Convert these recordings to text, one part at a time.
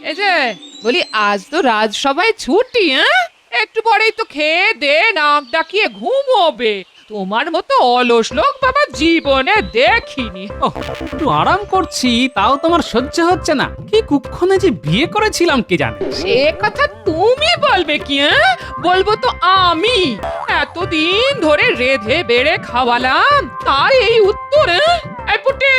এই যে বলি, আজ তো রাজসভায় ছুটি, হ্যাঁ? একটু পরেই তো খেয়ে দে নাক ডাকিয়ে ঘুমোবে। তোমার মতো অলস লোক বাবা জীবনে দেখিনি। ওহ, একটু আরাম করছি তাও তোমার সহ্য হচ্ছে না। কি কুক্ষণে যে বিয়ে করেছিলাম কে জানে। সে কথা তুমি বলবে কি, হ্যাঁ? বলবো তো আমি। এতদিন ধরে রেধে বেড়ে খাওয়ালাম, তাই এই উত্তর, হ্যাঁ? এই পুটে,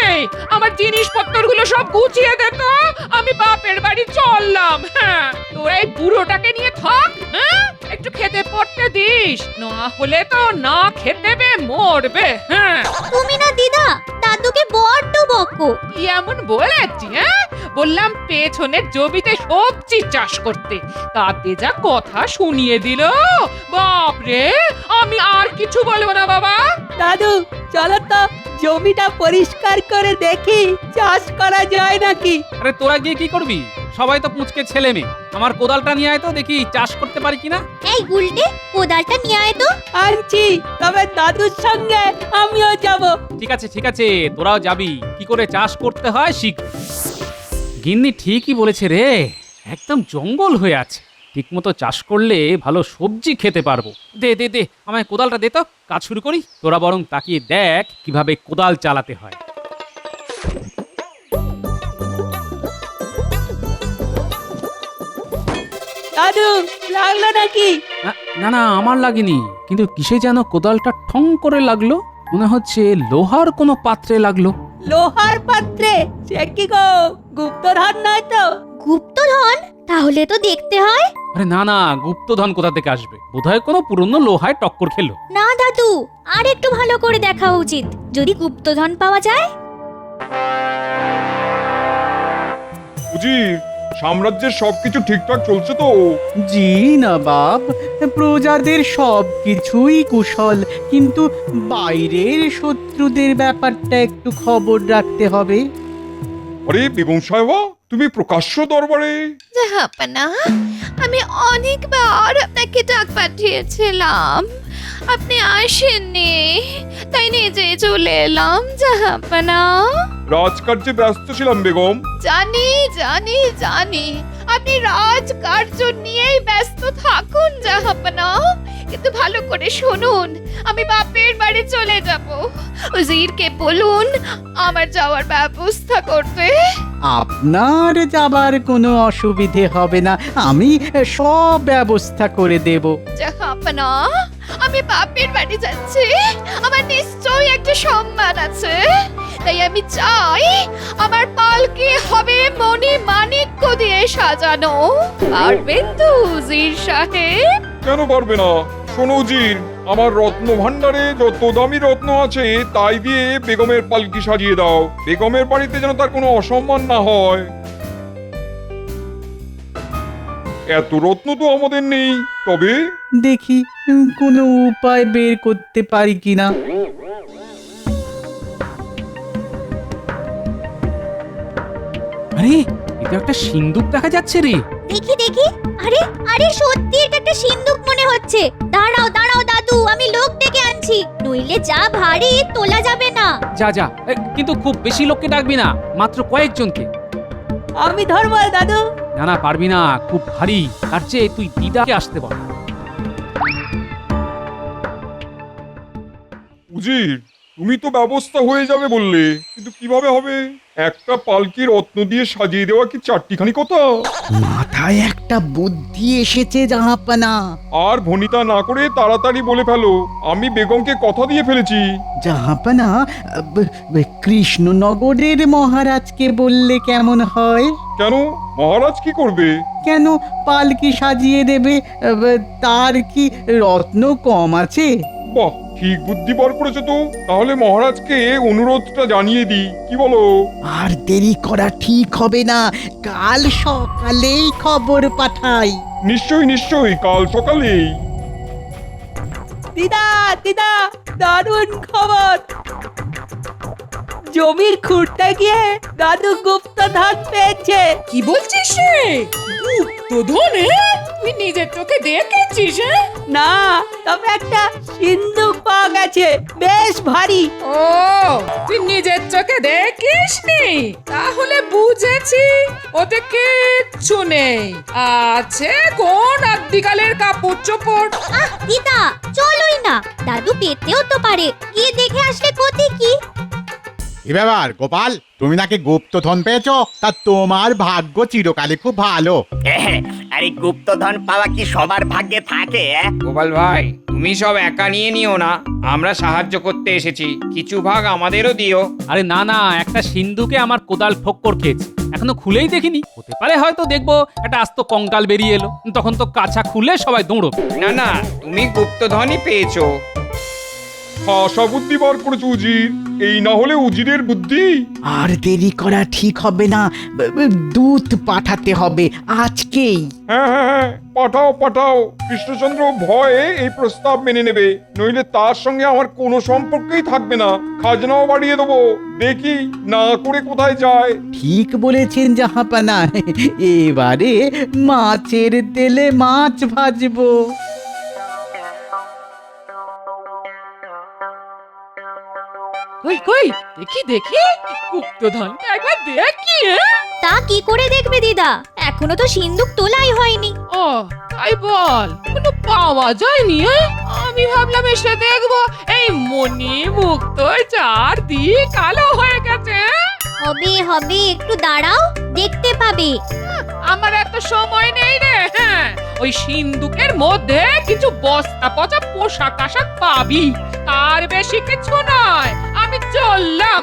আমার জিনিসপত্রগুলো সব গুছিয়ে দে তো, আমি বাপের বাড়ি চললাম। হ্যাঁ, তোরা এই বুড়োটাকে নিয়ে থাক, হ্যাঁ? একটু খেতে পড়তে দিস, না হলে তো না খেতে বে মরবে। হ্যাঁ, তুমি না দিদা দাদুকে বড্ড বকো। কি এমন বলেছি, হ্যাঁ? বললাম পেছনের জমিতে সবজি চাষ করতে, তাতে যা কথা শুনিয়ে দিল, বাপরে! আমি আর কিছু বলবো না বাবা। দাদু চলো তো জমিটা পরিষ্কার করে দেখি চাষ করা যায় নাকি। আরে তোরা গিয়ে কি করবি? সবাই তো পুঁচকে ছেলে মেয়ে। আমার কোদালটা নিয়ে আয় তো দেখি চাষ করতে পারি কিনা। এই গুলটে কোদালটা নিয়ে আয় তো। আনছি, তবে দাদুর সঙ্গে আমিও যাব। ঠিক আছে তোরাও যাবি। কি করে চাষ করতে হয় শিখ। গিন্নি ঠিকই বলেছে রে, একদম জঙ্গল হয়ে আছে। ঠিকমতো চাষ করলে ভালো সবজি খেতে পারবো। দে দে দে আমায় কোদালটা দে তো, কাজ শুরু করি। তোরা বরং তাকিয়ে দেখ কিভাবে কোদাল চালাতে হয়। দাদু লাগলো নাকি? না না আমার লাগেনি, কিন্তু কিসে যেন কোদালটা ঠং করে লাগলো। মনে হচ্ছে লোহার কোনো পাত্রে লাগলো। লোহার পাত্রে? সে কি গো, গুপ্তধন নয় তো? গুপ্তধন? তাহলে তো দেখতে হয়। আরে না না, গুপ্তধন কোথা থেকে আসবে? বোধহয় কোনো পুরনো লোহায় টক্কর খেলো। না দাদু, আর একটু ভালো করে দেখা উচিত, যদি গুপ্তধন পাওয়া যায়। উজির, সাম্রাজ্যের সবকিছু ঠিকঠাক চলছে তো? জি নবাব, প্রজাদের সব কিছুই কুশল, কিন্তু বাইরের শত্রুদের ব্যাপারটা একটু খবর রাখতে হবে। আরে বেগম সাহেবা, তুমি প্রকাশ্য দরবারে? জাহাপনা, আমি অনেকবার আপনাকে ডাক পাঠিয়েছিলাম, আপনি আসেননি, তাই নিজে চলে এলাম জাহাপনা। রাজকার্যে ব্যস্ত ছিলাম বেগম। জানি জানি জানি, আপনি রাজকার্য নিয়েই ব্যস্ত থাকুন জাহাপনা, কিন্তু ভালো করে শুনুন, আমি বাপের বাড়ি চলে যাব। উজিরকে বলুন আমার যাওয়ার ব্যবস্থা করতে। আপনার যাবার কোনো অসুবিধে হবে না, আমি সব ব্যবস্থা করে দেব। জাহাপনা, আমি বাপের বাড়ি যাচ্ছি, আমার নিশ্চয়ই একটা সম্মান আছে, তাই আমি চাই আমার পালকি হবে মণি মাণিক্য দিয়ে সাজানো। পারবেন তো উজির সাহেব? কেন পারবে না? শোনো উজির, আমার রত্ন ভাণ্ডারে যত দামি রত্ন আছে তাই দিয়ে বেগমের পালকি সাজিয়ে দাও। বেগমের বাড়িতে যেন তার কোনো অসম্মান না হয়। এত রত্ন তো আমাদের নেই, তবে দেখি কোনো উপায় বের করতে পারি কিনা। আরে এটা একটা সিন্দুক দেখা যাচ্ছে রে। দেখি দেখি, আরে আরে সত্যি এটা একটা সিন্দুক মনে হচ্ছে। দাঁড়াও দাঁড়াও দাদু, আমি লোক ডেকে আনছি, নইলে যা ভারী তোলা যাবে না। যা যা, কিন্তু খুব বেশি লোককে ডাকবি না, মাত্র কয়েকজনকে। আমি ধরবো দাদু। না না পারবি না, খুব ভারী। তার চেয়ে তুই দিদাকে আসতে বল। উজির, তুমি তো ব্যবস্থা হয়ে যাবে বললে, কিন্তু কিভাবে হবে? একটা পালকি রত্ন দিয়ে সাজিয়ে দেওয়া কি চারটিখানি কথা? মাথায় একটা বুদ্ধি এসেছে জাহাপানা। আর ভনিতা না করে তাড়াতাড়ি বলে ফেলো, আমি বেগমকে কথা দিয়ে ফেলেছি। জাহাপানা, কৃষ্ণনগরের মহারাজকে বললে কেমন হয়? কেন, মহারাজ কি করবে? কেন পালকি সাজিয়ে দেবে, তার কি রত্ন কম আছে? বাহ, ঠিক বুদ্ধি বার করেছো তো। তাহলে মহারাজকে অনুরোধটা জানিয়ে দিই, কি বলো? আর দেরি করা ঠিক হবে না, কাল সকালেই খবর পাঠাই। নিশ্চয়ই নিশ্চয়ই, কাল সকালেই। দিদা দিদা, দারুণ খবর। জমির খুঁড়তে গিয়ে দাদু গুপ্তধন পেয়েছে। কি বলছিস রে? গুপ্তধন? তুই নিজের চোখে দেখেছিস? হ্যাঁ? না, তবে একটা সিন্দুক পাওয়া গেছে, বেশ ভারী। ও, তুই নিজের চোখে দেখিসনি? তাহলে বুঝেছি ওতে কিচ্ছু নেই, আছে কোন আদিকালের কাপড় চোপড়। আহ দিদা, চলোই না, দাদু পেতেও তো পারে, গিয়ে দেখে আসলে ক্ষতি কি? কি ব্যাপার গোপাল, তুমি নাকি গুপ্তধন পেয়েছো? তা তোমার ভাগ্য চিরকালই খুব ভালো। আরে গুপ্তধন পাওয়া কি সবার ভাগ্যে থাকে? গোপাল ভাই, তুমি সব একা নিয়ে নিও না, আমরা সাহায্য করতে এসেছি, কিছু ভাগ আমাদেরও দিও। আরে না না, একটা সিন্ধুকে আমার কোদাল ঠক্কর খেয়েছে, এখনো খুলেই দেখিনি। হতে পারে হয়তো দেখবো একটা আস্ত কঙ্কাল বেরিয়ে এলো, তখন তো কাছা খুলে সবাই দৌড়বে। না না, তুমি গুপ্তধনই পেয়েছো। খাসা বুদ্ধি বার করেছো উজির, এই না হলে উজিরের বুদ্ধি। আর দেরি করা ঠিক হবে না, দূত পাঠাতে হবে আজকেই। হ্যাঁ হ্যাঁ হ্যাঁ, পাঠাও পাঠাও। কৃষ্ণচন্দ্র ভয়ে এই প্রস্তাব মেনে নেবে, নইলে তার সঙ্গে আমার কোনো সম্পর্কই থাকবে না। খাজনাও বাড়িয়ে দেবো, দেখি না করে কোথায় যায়। ঠিক বলেছেন জাহাপানা, এবারে মাছের তেলে মাছ ভাজবো। কই কই, দেখি দেখি গুপ্তধনটা একবার দেখি। তা কি করে দেখবে দিদা, এখনো তো সিন্দুক তোলাই হয়নি। ও তাই বল, কোনো পাওয়া যায়নি? আমি ভাবলাম এসে দেখবো এই মনি মুক্ত চারদিক কালো হয়ে গেছে। হবে হবে, একটু দাঁড়াও, দেখতে পাবে। আমার এত সময় নেই রে। হ্যাঁ, ওই সিন্দুকের মধ্যে কিছু বস্তা পচা পোশাক আশাক পাবি, আর বেশি কিছু নয়। আমি চললাম।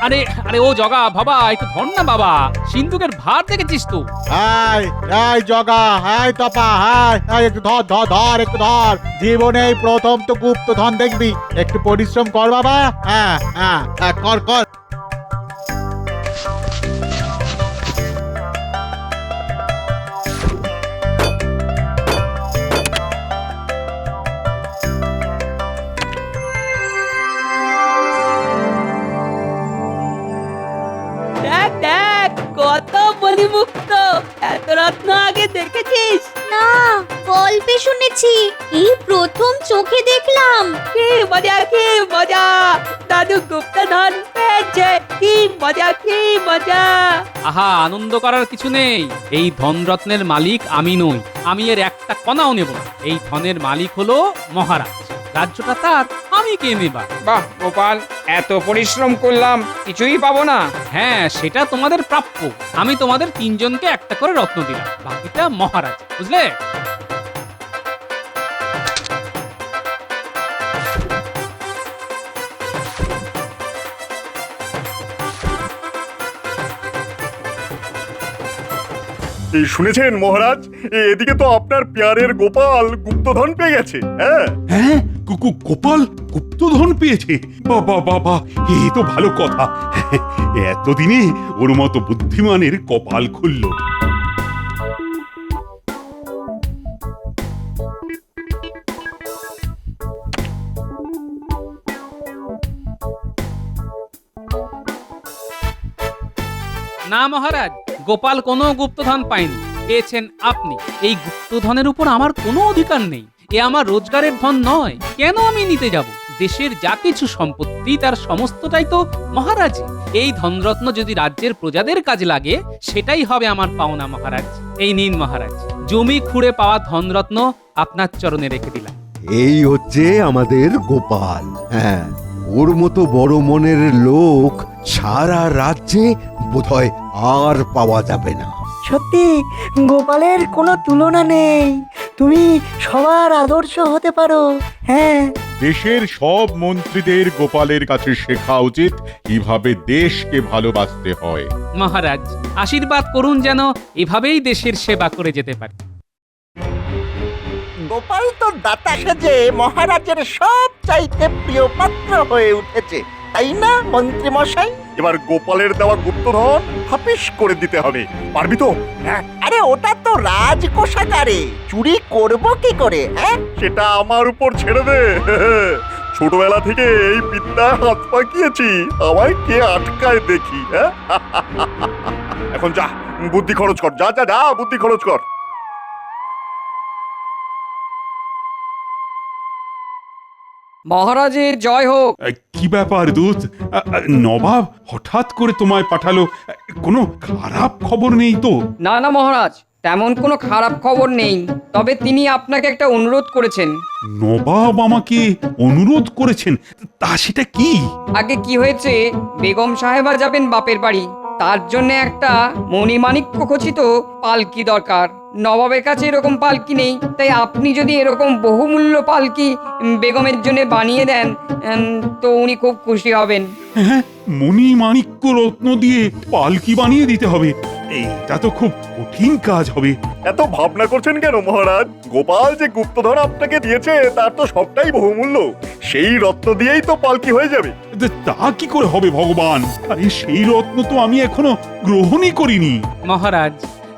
আরে আরে ও জগা বাবা, একটু ধর না বাবা, সিন্ধুকের ভার দেখেছিস তো? হাই হাই জগা, হাই তপা, হাই হাই, একটু ধর ধর ধর, একটু ধর। জীবনে এই প্রথম তো গুপ্তধন দেখবি, একটু পরিশ্রম কর বাবা। হ্যাঁ হ্যাঁ হ্যাঁ, কর কর। দেখ দেখ, কত মণিমুক্ত, এত রত্ন আগে দেখেছিস? না, গল্পে শুনেছি, এই প্রথম চোখে দেখলাম। কি মজা, কি মজা! দাদু গুপ্তধন পেয়েছে, কি মজা, কি মজা! আহা, আনন্দ করার কিছু নেই। এই ধনরত্নের মালিক আমি নই, আমি এর একটা কণাও নেব না। এই ধনের মালিক হলো মহারাজ, রাজ্যটা তার, আমি কে নেবা? বাহ গোপাল, এত পরিশ্রম করলাম, কিছুই পাবো না? হ্যাঁ, সেটা তোমাদের প্রাপ্য। আমি তোমাদের তিনজনকে একটা করে রত্ন দিলাম, বাকিটা মহারাজ, বুঝলে? এই শুনেছেন মহারাজ, এদিকে তো আপনার পেয়ারের গোপাল গুপ্তধন পেয়ে গেছে। হ্যাঁ হ্যাঁ, গোপাল গুপ্তধন পেয়েছে? বাবা বাবা, এ তো ভালো কথা। এতদিনে ওর মতো বুদ্ধিমানের কপাল খুলল। না মহারাজ, গোপাল কোনো গুপ্তধন পায়নি, পেয়েছেন আপনি। এই গুপ্তধনের উপর আমার কোনো অধিকার নেই, এ আমার রোজগারের ধন নয়, কেন আমি নিতে যাব? দেশের যা কিছু সম্পত্তি তার সমস্তটাই তো মহারাজের। এই ধনরত্ন যদি রাজ্যের প্রজাদের কাজে লাগে, সেটাই হবে আমার পাওনা মহারাজ। এই নিন মহারাজ, জমি খুঁড়ে পাওয়া ধনরত্ন আপনার চরণে রেখে দিলাম। এই হচ্ছে আমাদের গোপাল। হ্যাঁ, ওর মতো বড় মনের লোক সারা রাজ্যে বোধহয় আর পাওয়া যাবে না। সত্যি গোপালের কোনো তুলনা নেই, তুমি সবার আদর্শ হতে পারো। হ্যাঁ, দেশের সব মন্ত্রীদের গোপালের কাছে শেখা উচিত কিভাবে দেশকে ভালোবাসতে হয়। মহারাজ, আশীর্বাদ করুন যেন এভাবেই দেশের সেবা করে যেতে পারি। গোপাল তো দাতা সেজে মহারাজের সব চাইতে প্রিয় পাত্র হয়ে উঠেছে, তাই না মন্ত্রী মশাই? এবার গোপালের দেওয়া গুপ্তধন হাফিস করে দিতে হবে, পারবি তো? হ্যাঁ, আরে ওটা তো রাজকোষাগারে, চুরি করব কি করে? হ্যাঁ, সেটা আমার উপর ছেড়ে দে। ছোটবেলা থেকে এই বিদ্যায় হাত পাকিয়েছি, আমায় কে আটকায় দেখি। হ্যাঁ এখন যা, বুদ্ধি খরচ কর, যা যা যা, বুদ্ধি খরচ কর। মহারাজের জয় হোক। কি ব্যাপার দূত? নবাব হঠাৎ করে তোমায় পাঠালো, কোনো খারাপ খবর নেই তো? না না মহারাজ, তেমন কোনো খারাপ খবর নেই, তবে তিনি আপনাকে একটা অনুরোধ করেছেন। নবাব আমাকে অনুরোধ করেছেন? তা সেটা কি? আগে কি হয়েছে, বেগম সাহেবা যাবেন বাপের বাড়ি, তার জন্য একটা মণিমাণিক্য খচিত পালকি দরকার। নবাবের কাছে এরকম পালকি নেই, তাই আপনি যদি এরকম বহুমূল্য পালকি বেগমের জন্য বানিয়ে দেন তো উনি খুব খুশি হবেন। হ্যাঁ, মণি মাণিক্য রত্ন দিয়ে পালকি বানিয়ে দিতে হবে, এইটা তো খুব কঠিন কাজ হবে। এত ভাবনা করছেন কেন মহারাজ? গোপাল যে গুপ্তধন আপনাকে দিয়েছে তার তো সবটাই বহুমূল্য, সেই রত্ন দিয়েই তো পালকি হয়ে যাবে। তা কি করে হবে ভগবান? আরে সেই রত্ন তো আমি এখনো গ্রহণই করিনি। মহারাজ,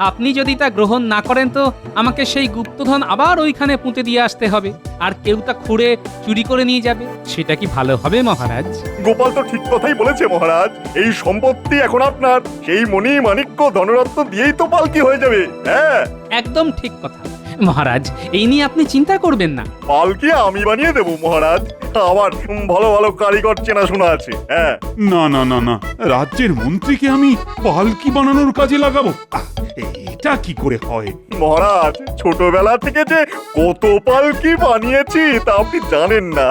আপনি যদি তা গ্রহণ না করেন তো আমাকে সেই গুপ্তধন আবার ওইখানে পুঁতে দিয়ে আসতে হবে, আর কেউ তা খুঁড়ে চুরি করে নিয়ে যাবে। সেটা কি ভালো হবে মহারাজ? গোপাল তো ঠিক কথাই বলেছে মহারাজ, এই সম্পত্তি এখন আপনার, সেই মণি মাণিক্য ধনরত্ন দিয়েই তো পালকি হয়ে যাবে। হ্যাঁ, একদম ঠিক কথা মহারাজ, এই নিয়ে আপনি চিন্তা করবেন না। পালকি আমি বানিয়ে দেবো মহারাজ, আমার ভালো ভালো কারিগর চেনাশোনা আছে। হ্যাঁ, না না না না, রাজ্যের মন্ত্রীকে আমি পালকি বানানোর কাজে লাগাবো? এটা কি করে হয়? মহারাজ, ছোটবেলা থেকে যে কত পালকি বানিয়েছি তা আপনি জানেন না।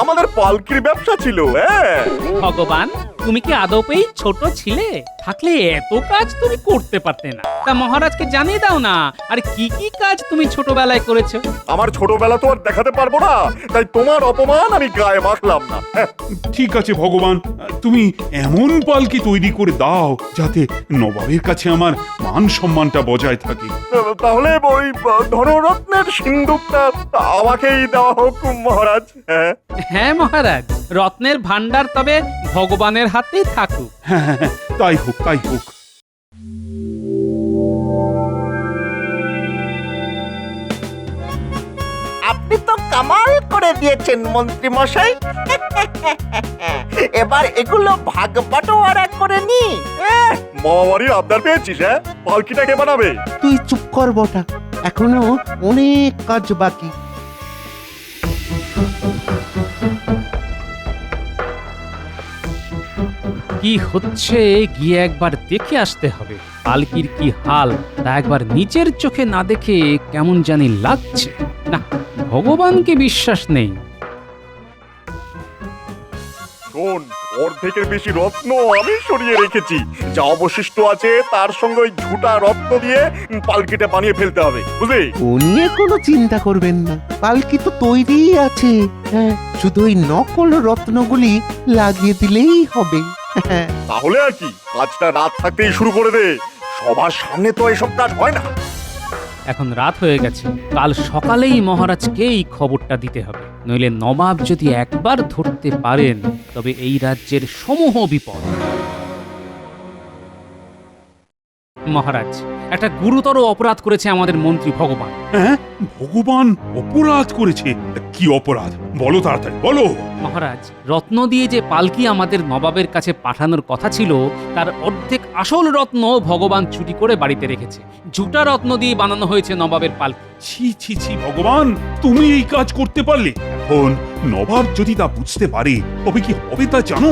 আমাদের পালকির ব্যবসা ছিল। হ্যাঁ ভগবান, তুমি কি আদপেই ছোট ছিলে? থাকলে এত কাজ তুমি করতে পারতে না। তা মহারাজকে জানিয়ে দাও না, আর কি কি কাজ তুমি ছোটবেলায় করেছো। আমার ছোটবেলা তো আর দেখাতে পারবো না, তাই তোমার অপমান আমি গায়ে মাখলাম না। ঠিক আছে ভগবান, তুমি এমন পালকি তৈরি করে দাও যাতে নবাবের কাছে আমার মান সম্মানটা বজায় থাকে। তাহলে ওই ধনরত্নের সিন্ধুকটা আমাকেই দেওয়া হোক মহারাজ। হ্যাঁ মহারাজ, রত্নের ভান্ডার তবে ভগবানের হাতেই থাকুক। হ্যাঁ হ্যাঁ, তাই হোক তাই হোক। আপনি তো কামাল করে দিয়েছেন মন্ত্রী মশাই। এবার এগুলো ভাগ বাটোয়ারা করে নি। মামাবাড়ির আবদার পেয়েছিস? হ্যাঁ, পালকিটাকে বানাবে। তুই চুপ কর বটা, এখনো অনেক কাজ বাকি। কি হচ্ছে গিয়ে একবার দেখে আসতে হবে। পালকির কি হাল তা একবার নিচের চোখে না দেখে কেমন জানি লাগছে। না, ভগবানকে বিশ্বাস নেই। শোন, অর্ধেকের বেশি রত্ন আমি সরিয়ে রেখেছি, যা অবশিষ্ট আছে তার সঙ্গে ওই ঝুটা রত্ন দিয়ে পালকিটা বানিয়ে ফেলতে হবে, বুঝলি? ও নিয়ে কোনো চিন্তা করবেন না, পালকি তো তৈরিই আছে। হ্যাঁ, শুধু ওই নকল রত্নগুলি লাগিয়ে দিলেই হবে। তাহলে আর কি, কাজটা রাত থাকতেই শুরু করে দে, সবার সামনে তো এসব কাজ হয় না। এখন রাত হয়ে গেছে, কাল সকালেই মহারাজকে এই খবরটা দিতে হবে, নইলে নবাব যদি একবার ধরতে পারেন তবে এই রাজ্যের সমূহ বিপদ। মহারাজ, একটা গুরুতর অপরাধ করেছে আমাদের মন্ত্রী ভগবান। হ্যাঁ, ভগবান অপরাধ করেছে? কি অপরাধ বলো, তাড়াতাড়ি বলো। মহারাজ, রত্ন দিয়ে যে পালকি আমাদের নবাবের কাছে পাঠানোর কথা ছিল তার অর্ধেক আসল রত্ন ভগবান চুরি করে বাড়িতে রেখেছে। ঝুটা রত্ন দিয়ে বানানো হয়েছে নবাবের পালকি। ছি ছি ছি ভগবান, তুমি এই কাজ করতে পারলে? এখন নবাব যদি তা বুঝতে পারে তবে কি হবে তা জানো?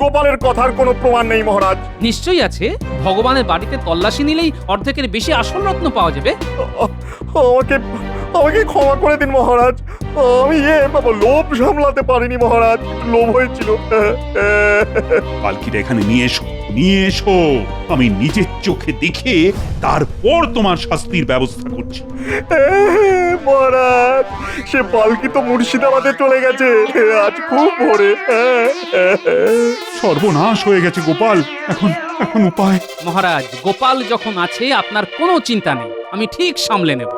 গোপালের কথার কোনো প্রমাণ নেই মহারাজ। নিশ্চয়ই আছে, ভগবানের বাড়িতে তল্লাশি নিলেই অর্ধেকের বেশি আসল রত্ন পাওয়া যাবে। আমাকে আমাকে ক্ষমা করে দিন মহারাজ, আমি লোভ সামলাতে পারিনি মহারাজ, লোভ হয়েছিল। পালকিটা এখানে নিয়ে এসো, নিয়ে এসো, আমি নিজের চোখে দেখে তারপর তোমার শাস্তির ব্যবস্থা করছি। মহারাজ, সে পালকি তো মুর্শিদাবাদে চলে গেছে আজ খুব ভোরে। সর্বনাশ হয়ে গেছে গোপাল, এখন এখন উপায়? মহারাজ, গোপাল যখন আছে আপনার কোনো চিন্তা নেই, আমি ঠিক সামলে নেব।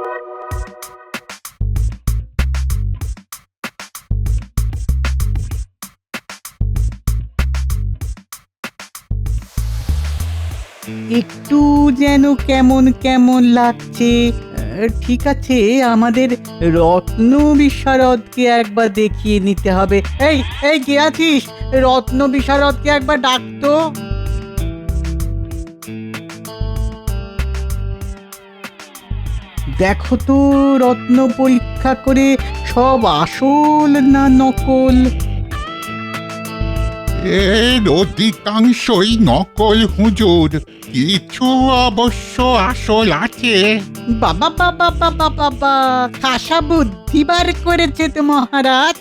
একটু যেন কেমন কেমন লাগছে। ঠিক আছে, আমাদের রত্ন বিশারদকে একবার দেখিয়ে নিতে হবে। এই এই কে আছিস? রত্ন বিশারদকে একবার ডাকতো। দেখো তো রত্ন পরীক্ষা করে সব আসল না নকল। এর অধিকাংশই নকল হুজুর, কিছু অবশ্য আসল আছে। বাবা বাবা বাবা বাবা, খাসা বুদ্ধি বার করেছে তো মহারাজ।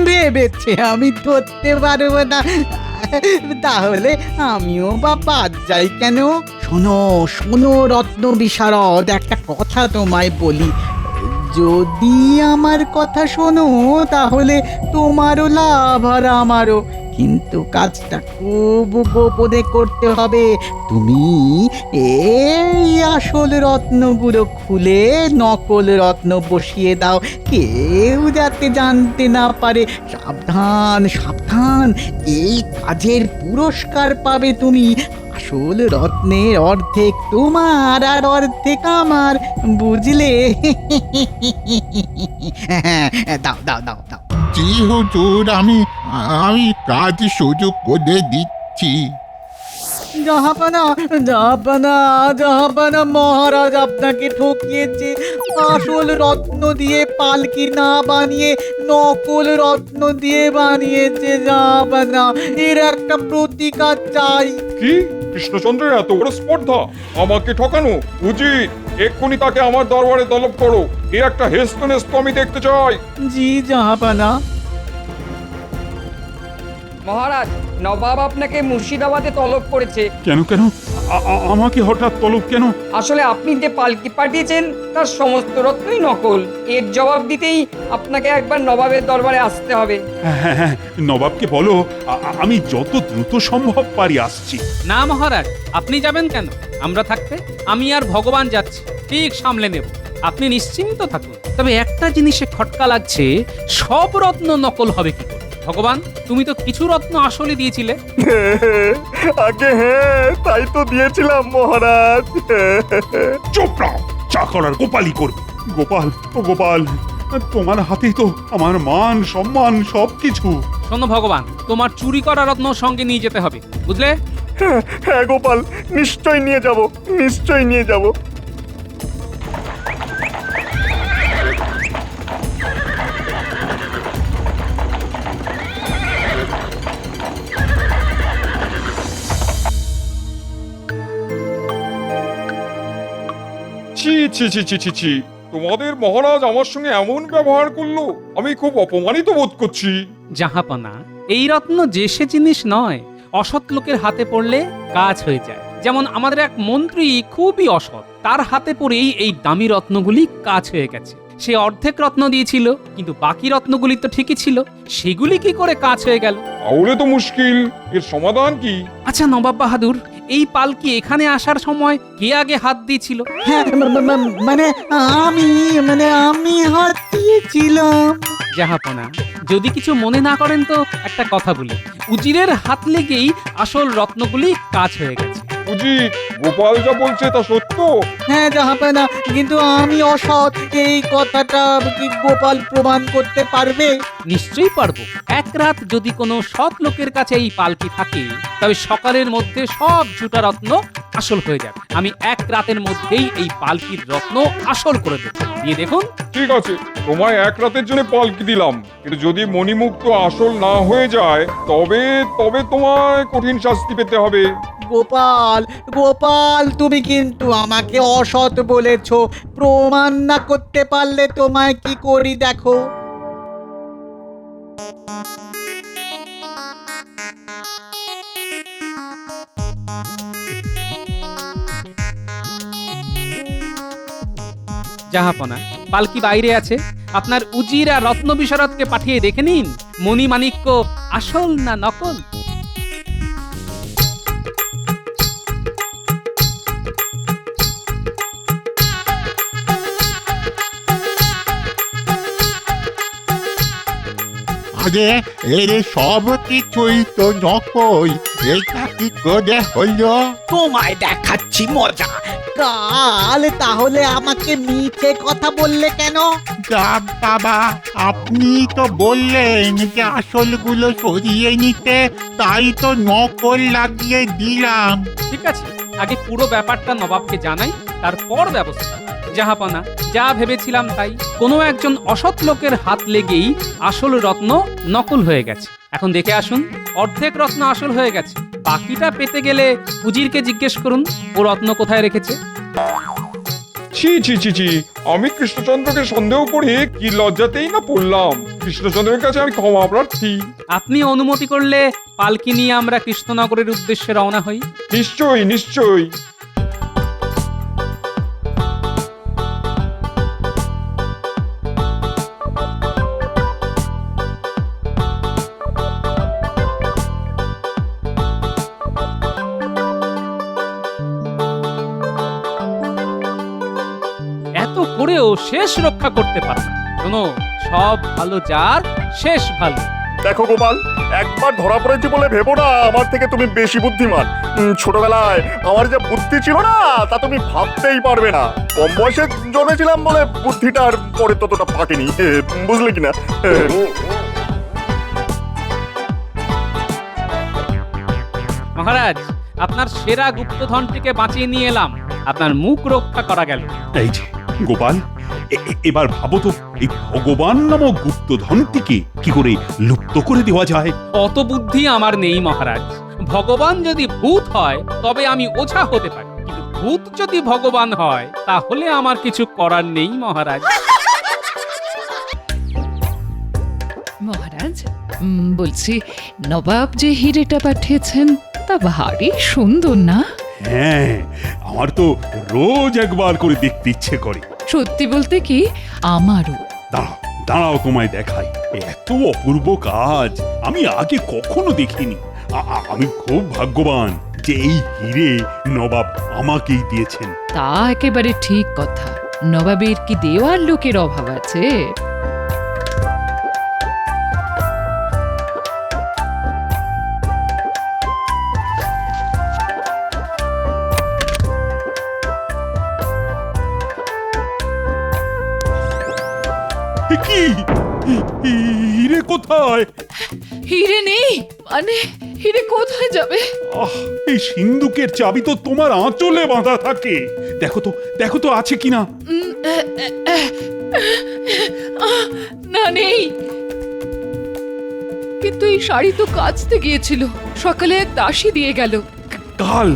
ভেবেছে আমি ধরতে পারবো না, তাহলে আমিও বা বাদ যাই কেন? শোনো শোনো রত্ন বিশারদ, একটা কথা তোমায় বলি, যদি আমার কথা শোনো তাহলে তোমারও লাভ আর আমারও, কিন্তু কাজটা খুব গোপনে করতে হবে। তুমি এই আসল রত্নগুলো খুলে নকল রত্ন বসিয়ে দাও, কেউ যাতে জানতে না পারে। সাবধান সাবধান, এই কাজের পুরস্কার পাবে তুমি। আসল রত্নের অর্ধেক তোমার আর অর্ধেক আমার, বুঝলে? দাও দাও দাও দাও। জি হুজুর, আমি কাজ সুযোগ করে দিচ্ছি। জাহাপানা জাহাপানা জাহাপানা, মহারাজ আপনাকে ঠকিয়েছে। আসল রত্ন দিয়ে পালকি না বানিয়ে নকল রত্ন দিয়ে বানিয়েছে জাহাপানা। এর একটা প্রতিকার চাই। কি কৃষ্ণচন্দ্রের এত বড় স্পর্ধা, আমাকে ঠকানো উচিত। এক্ষুনি তাকে আমার দরবারে তলব করো। এর একটা হেস্তনেস্ত আমি দেখতে চাই। জি জাহাপানা। মহারাজ, নবাব আপনাকে মুর্শিদাবাদে তলব করেছে। কেন কেন আমাকে হঠাৎ তলব কেন? আসলে আপনি যে পালকি পাঠিয়েছেন তার সমস্ত রত্নই নকল। এর জবাব দিতেই আপনাকে একবার নবাবের দরবারে আসতে হবে। হ্যাঁ হ্যাঁ, নবাবকে বলো আমি যত দ্রুত সম্ভব পারি আসছি। না মহারাজ, আপনি যাবেন কেন? আমরা থাকতে আমি আর ভগবান যাচ্ছি, ঠিক সামলে নেব। আপনি নিশ্চিন্ত থাকুন। তবে একটা জিনিসে খটকা লাগছে, সব রত্ন নকল হবে কি করে? ভগবান, তুমি তো কিছু রত্ন আসলে দিয়েছিলে। আগে হ্যাঁ, তাই তো দিয়েছিলাম মহারাজ। চুপ রাও, চা করার গোপালই করবে। গোপাল ও গোপাল, তোমার হাতেই তো আমার মান সম্মান সবকিছু। শোনো ভগবান, তোমার চুরি করা রত্ন সঙ্গে নিয়ে যেতে হবে, বুঝলে? হ্যাঁ গোপাল, নিশ্চয় নিয়ে যাব, নিশ্চয় নিয়ে যাব। ছি ছি ছি ছি ছি ছি, তোমাদের মহারাজ আমার সঙ্গে এমন ব্যবহার করলো, আমি খুব অপমানিত বোধ করছি। জাহাপনা, এই রত্ন যে সে জিনিস নয়, অসৎ লোকের হাতে পড়লে কাজ হয়ে যায়। যেমন আমাদের এক মন্ত্রী খুবই অসৎ, তার হাতে পড়েই এই দামি রত্নগুলি কাজ হয়ে গেছে। সে অর্ধেক রত্ন দিয়েছিল, কিন্তু বাকি রত্নগুলি তো ঠিকই ছিল, সেগুলি কি করে কাজ হয়ে গেল? তাহলে তো মুশকিল, এর সমাধান কি? আচ্ছা নবাব বাহাদুর, এই পালকি এখানে আসার সময় কে আগে হাত দিয়েছিল? হ্যাঁ, আমি হাত দিয়েছিলাম। জাহাপনা, যদি কিছু মনে না করেন তো একটা কথা বলি। উজিরের হাত লেগেই আসল রত্নগুলি কাজ হয়ে গেছে। উজির, গোপাল যা বলছে তা সত্য? হ্যাঁ জাহাপানা, কিন্তু আমি অসৎ, এই কথাটা কি গোপাল প্রমাণ করতে পারবে? নিশ্চয়ই পারবো। এক রাত যদি কোনো সৎ লোকের কাছে এই পালকি থাকে, তবে সকালের মধ্যে সব ঝুটা রত্ন আসল হয়ে যাবে। আমি এক রাতের মধ্যেই এই পালকির রত্ন আসল করে দেবো, দিয়ে দেখুন। ঠিক আছে, তোমায় এক রাতের জন্য পালকি দিলাম, কিন্তু যদি মণিমুক্ত আসল না হয়ে যায় তবে তবে তোমায় কঠিন শাস্তি পেতে হবে। গোপাল গোপাল, তুমি কিন্তু আমাকে অসৎ বলেছ। প্রমাণ না করতে পারলে তোমায় কি করি দেখো। জাহাপনা, পালকি বাইরে আছে, আপনার উজির আর রত্ন বিশারদকে পাঠিয়ে দেখে নিন মণিমাণিক্য আসল না নকল। আরে এর সব কিছুই তো নকল, এটা কি করে হলো? তোমায় দেখাচ্ছি মজা। কাল তাহলে আমাকে মিথ্যে কথা বললে কেন? যা বাবা, আপনি তো বললেন যে আসলগুলো সরিয়ে নিতে, তাই তো নকল লাগিয়ে দিলাম। ঠিক আছে, আগে পুরো ব্যাপারটা নবাবকে জানাই, তারপর ব্যবস্থা। জাহাপনা, যা ভেবেছিলাম তাই। কোনো একজন অসৎ লোকের হাত লেগেই আসল রত্ন নকল হয়ে গেছে। এখন দেখে আসুন, অর্ধেক রত্ন আসল হয়ে গেছে। বাকিটা পেতে গেলে উজিরকে জিজ্ঞেস করুন ও রত্ন কোথায় রেখেছে। ছি ছি ছি ছি, আমি কৃষ্ণচন্দ্রকে সন্দেহ করে কি লজ্জাতেই না পড়লাম। কৃষ্ণচন্দ্রের কাছে আমি ক্ষমা প্রার্থী। আপনি অনুমতি করলে পালকি নিয়ে আমরা কৃষ্ণনগরের উদ্দেশ্যে রওনা হই। নিশ্চয়ই নিশ্চয়ই। এত করেও শেষ রক্ষা করতে পারে না। শোনো, সব ভালো যার শেষ ভালো। দেখো গোপাল, একবার ধরা পড়েছি বলে ভেবো না আমার থেকে তুমি বেশি বুদ্ধিমান। ছোটবেলায় আমার যে বুদ্ধি ছিল না তা তুমি ভাবতেই পারবে না। কম বয়সে জন্মেছিলাম বলে বুদ্ধিটার পরে ততটা পাকেনি, বুঝলে কিনা? মহারাজ, আপনার সেরা গুপ্তধনটিকে বাঁচিয়ে নিয়ে এলাম। আপনার মুখ রক্ষা করা গেল। এই যে গোপাল, এবার ভাবো তো, এই ভগবান নামক গুপ্তধনটিকে কি করে লুপ্ত করে দেওয়া যায়? অত বুদ্ধি আমার নেই মহারাজ। ভগবান যদি ভূত হয় তবে আমি ওঝা হতে পারি, কিন্তু ভূত যদি ভগবান হয় তাহলে আমার কিছু করার নেই মহারাজ। মহারাজ, বলছি নবাব যে হিরেটা পাঠিয়েছেন তা ভারী সুন্দর না? হ্যাঁ, আমার তো রোজ একবার করে দেখতে ইচ্ছে করে। সত্যি বলতে কি, আমারও। দাঁড়াও দাঁড়াও, তোমায় দেখাই। এত অপূর্ব কাজ আমি আগে কখনো দেখিনি। আমি খুব ভাগ্যবান যে এই হিরে নবাব আমাকেই দিয়েছেন। তা একেবারে ঠিক কথা। নবাবের কি দেওয়ার লোকের অভাব আছে? কি হিরে কোথায়? হিরে নেই মানে হিরে কোথায় যাবে? এই সিন্ধুকের চাবি তো তোমার আঁচলে বাঁধা থাকে। দেখো তো আছে কিনা। না, নেই। কিন্তু এই শাড়ি তো কাচতে গিয়েছিল, সকালে এক দাসী দিয়ে গেল। কাল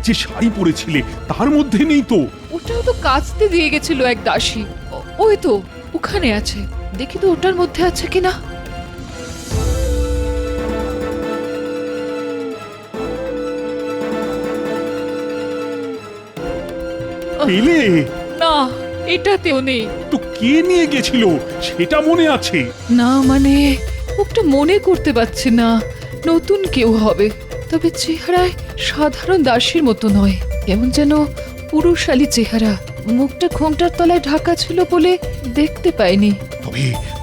যে শাড়ি পরেছিলে তার মধ্যে নেই তো। ওটাও তো কাচতে দিয়ে গেছিল এক দাসী। ওই তো ওখানে আছে, দেখি তো ওটার মধ্যে আছে কিনা। পেলে? না, এটাতেও নেই। তো কে নিয়ে গেছিল সেটা মনে আছে? না মানে ওটা মনে করতে পারছি না। নতুন কেউ হবে, তবে চেহারায় সাধারণ দাসীর মতো নয়, কেমন যেন পুরুষালী চেহারা। মুখটা ঘোমটার তলায় ঢাকা ছিল বলে দেখতে পাইনি।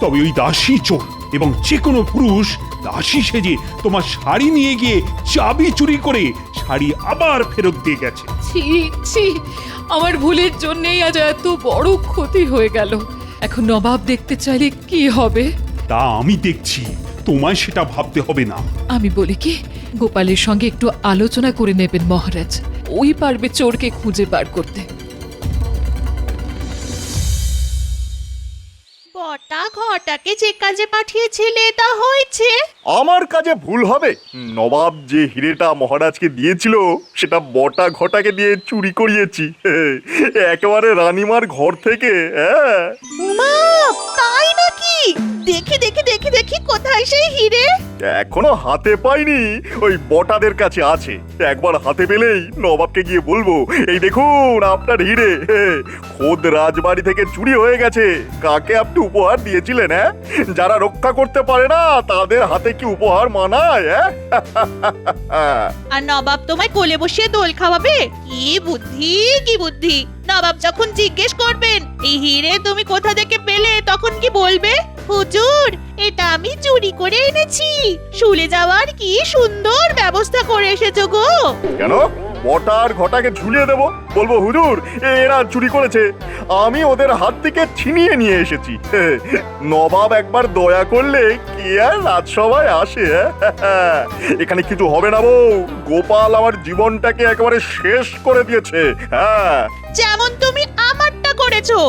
তবে ওই দাসী চোর, এবং যে কোনো পুরুষ দাসী সেজে তোমার শাড়ি নিয়ে গিয়ে চাবি চুরি করে শাড়ি আবার ফেরত দিয়ে গেছে। ছি ছি, আমার ভুলের জন্যই আজ এত বড় ক্ষতি হয়ে গেল। এখন নবাব দেখতে চাইলে কি হবে? তা আমি দেখছি, তোমায় সেটা ভাবতে হবে না। আমি বলি কি, গোপালের সঙ্গে একটু আলোচনা করে নেবেন মহারাজ। ওই পারবে চোরকে খুঁজে বার করতে। বটা ঘটাকে যে কাজে পাঠিয়েছিলে তা হয়েছে? আমার কাজে ভুল হবে? নবাব যে হিরেটা মহারাজকে দিয়েছিল সেটা বটা ঘটাকে দিয়ে চুরি করিয়েছি, একেবারে রানীমার ঘর থেকে। হ্যাঁ, মা, তাই নাকি? দেখি দেখি দেখি দেখি কোথায় সেই হিরে? এখনো হাতে পাইনি, ওই বটাদের কাছে আছে। একবার হাতে পেলেই নবাবকে গিয়ে বলবো, এই দেখুন আপনার হিরে, খোদ রাজবাড়ি থেকে চুরি হয়ে গেছে। কাকে আপনি উপহার দিয়েছিলেন? হ্যাঁ, যারা রক্ষা করতে পারে না তাদের হাতে কি উপহার মানায়? আর নবাব তোমায় কোলে বসিয়ে দোল খাওয়াবে? কি বুদ্ধি, কি বুদ্ধি! নবাব যখন জিজ্ঞেস করবেন এই হিরে তুমি কোথা থেকে পেলে, তখন কি বলবে? হুজুর, এটা আমি চুরি করে এনেছি। শুলে যাওয়ার কি সুন্দর ব্যবস্থা করে এসেছো গো। কেন বটার ঘটাকে ঝুলিয়ে দেবো? বলবো হুজুর এরা চুরি করেছে, আমি ওদের হাত থেকে ছিনিয়ে নিয়ে এসেছি। নবাব একবার দয়া করলে কি আর রাজসভায় আসে? এখানে কিছু হবে না বউ, গোপাল আমার জীবনটাকে একেবারে শেষ করে দিয়েছে। হ্যাঁ, যেমন তুমি আমারটা করেছো?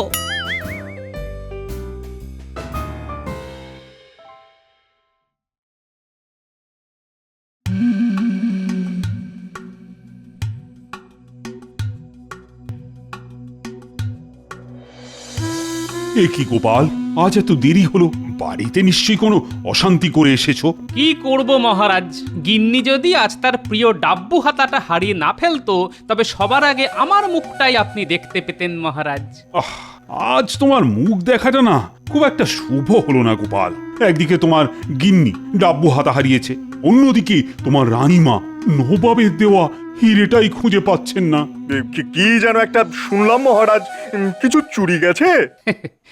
এ কি গোপাল, আজ এত দেরি হলো? বাড়িতে নিশ্চয়ই কোনো অশান্তি করে এসেছো। কি করব মহারাজ, গিন্নি যদি আজ তার প্রিয় ডাব্বু হাতাটা হারিয়ে না ফেলতো তবে সবার আগে আমার মুখটাই আপনি দেখতে পেতেন মহারাজ। আহ, আজ তোমার মুখ দেখাটা না খুব একটা শুভ হলো না গোপাল। একদিকে তোমার গিন্নি ডাব্বু হাতা হারিয়েছে, অন্যদিকে তোমার রানীমা নবাবের দেওয়া হিরেটাই খুঁজে পাচ্ছেন না। কি যেন একটা শুনলাম মহারাজ, কিছু চুরি গেছে।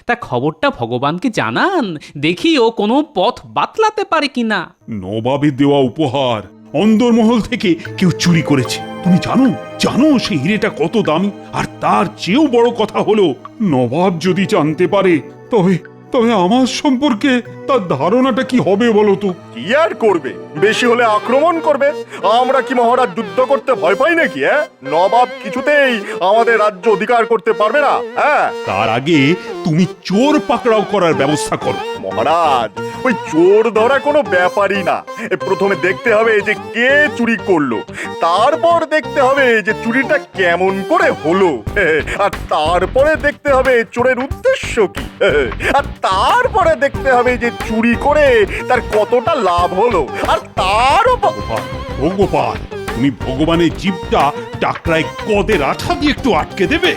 তা খবরটা ভগবানকে জানান, দেখি ও কোনো পথ বাতলাতে পারে কিনা। নবাবের দেওয়া উপহার অন্দরমহল থেকে কেউ চুরি করেছে। তুমি জানো জানো সেই হিরেটা কত দামি? আর তার চেয়েও বড় কথা হলো, নবাব যদি জানতে পারে তবে তবে আমার সম্পর্কে তার ধারণাটা কি হবে বলো তো? কি আর করবে, বেশি হলে আক্রমণ করবে। আমরা কি মহারাজ যুদ্ধ করতে ভয় পাই নাকি? নবাব কিছুতেই আমাদের রাজ্য অধিকার করতে পারবে না। তার আগে তুমি চোর পাকড়াও করার ব্যবস্থা করো। মহারাজ, ওই চোর ধরা কোনো ব্যাপারই না। প্রথমে দেখতে হবে যে কে চুরি করলো, তারপর দেখতে হবে যে চুরিটা কেমন করে হলো, আর তারপরে দেখতে হবে চোরের উদ্দেশ্য কি, আর তারপরে দেখতে হবে যে চুরি করে তার কতটা লাভ হলো, আর তার ও গোপাল, তুমি ভগবানের জীবটা টাকরায় কদের আঠা দিয়ে একটু আটকে দেবে?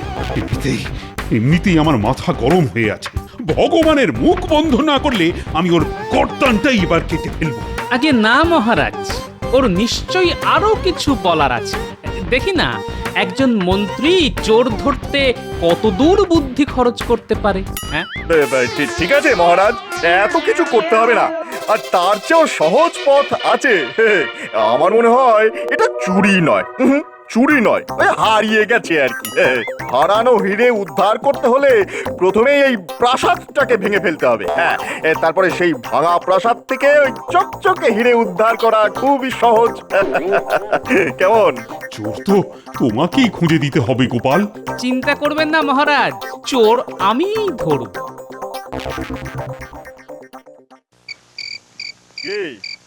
এমনিতেই আমার মাথা গরম হয়ে আছে। ভগবানের মুখ বন্ধ না করলে আমি ওর গর্দানটাই এবার কেটে ফেলবো। আগে না মহারাজ, ওর নিশ্চয়ই আরো কিছু বলার আছে। দেখি না একজন মন্ত্রী চোর ধরতে কত দূর বুদ্ধি খরচ করতে পারে। হ্যাঁ, ঠিক আছে মহারাজ, এত কিছু করতে হবে না। আর তার চেয়েও সহজ পথ আছে। আমার মনে হয় এটা চুরি নয়, চুরি নয়, ওই হারিয়ে গেছে আর কি। হারানো হিরে উদ্ধার করতে হলে প্রথমে এই প্রাসাদটাকে ভেঙে ফেলতে হবে। হ্যাঁ, তারপরে সেই ভাঙা প্রাসাদ থেকে ওই চকচকে হিরে উদ্ধার করা খুবই সহজ। কেমন? চোর তো তোমাকেই খুঁজে দিতে হবে গোপাল। চিন্তা করবেন না মহারাজ, চোর আমিই ধরব।